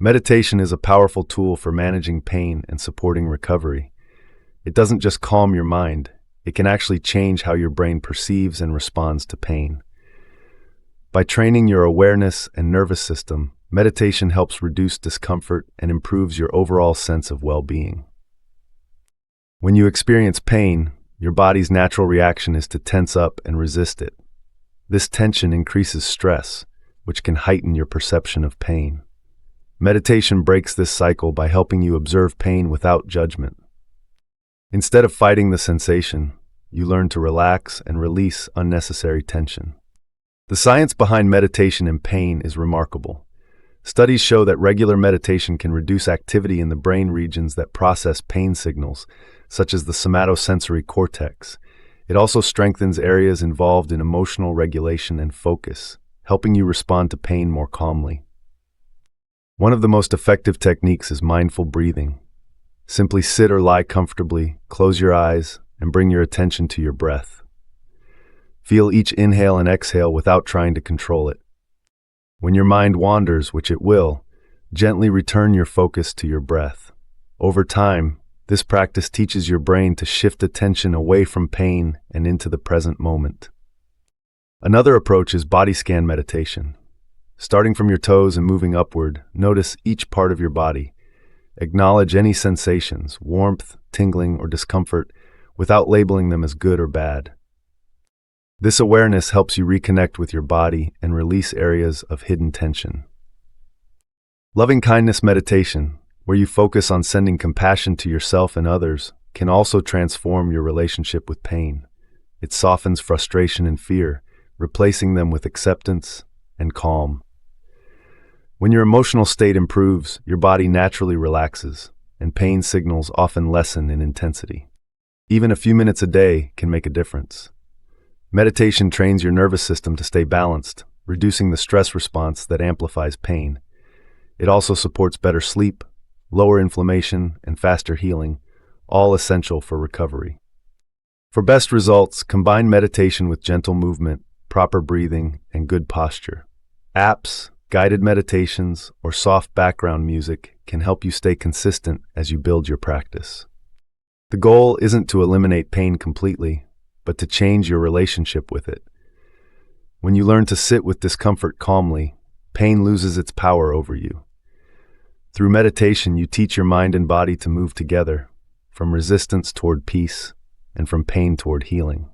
Meditation is a powerful tool for managing pain and supporting recovery. It doesn't just calm your mind, it can actually change how your brain perceives and responds to pain. By training your awareness and nervous system, meditation helps reduce discomfort and improves your overall sense of well-being. When you experience pain, your body's natural reaction is to tense up and resist it. This tension increases stress, which can heighten your perception of pain. Meditation breaks this cycle by helping you observe pain without judgment. Instead of fighting the sensation, you learn to relax and release unnecessary tension. The science behind meditation and pain is remarkable. Studies show that regular meditation can reduce activity in the brain regions that process pain signals, such as the somatosensory cortex. It also strengthens areas involved in emotional regulation and focus, helping you respond to pain more calmly. One of the most effective techniques is mindful breathing. Simply sit or lie comfortably, close your eyes, and bring your attention to your breath. Feel each inhale and exhale without trying to control it. When your mind wanders, which it will, gently return your focus to your breath. Over time, this practice teaches your brain to shift attention away from pain and into the present moment. Another approach is body scan meditation. Starting from your toes and moving upward, notice each part of your body. Acknowledge any sensations, warmth, tingling, or discomfort, without labeling them as good or bad. This awareness helps you reconnect with your body and release areas of hidden tension. Loving kindness meditation, where you focus on sending compassion to yourself and others, can also transform your relationship with pain. It softens frustration and fear, replacing them with acceptance and calm. When your emotional state improves, your body naturally relaxes, and pain signals often lessen in intensity. Even a few minutes a day can make a difference. Meditation trains your nervous system to stay balanced, reducing the stress response that amplifies pain. It also supports better sleep, lower inflammation, and faster healing, all essential for recovery. For best results, combine meditation with gentle movement, proper breathing, and good posture. Apps, guided meditations, or soft background music can help you stay consistent as you build your practice. The goal isn't to eliminate pain completely, but to change your relationship with it. When you learn to sit with discomfort calmly, pain loses its power over you. Through meditation, you teach your mind and body to move together, from resistance toward peace and from pain toward healing.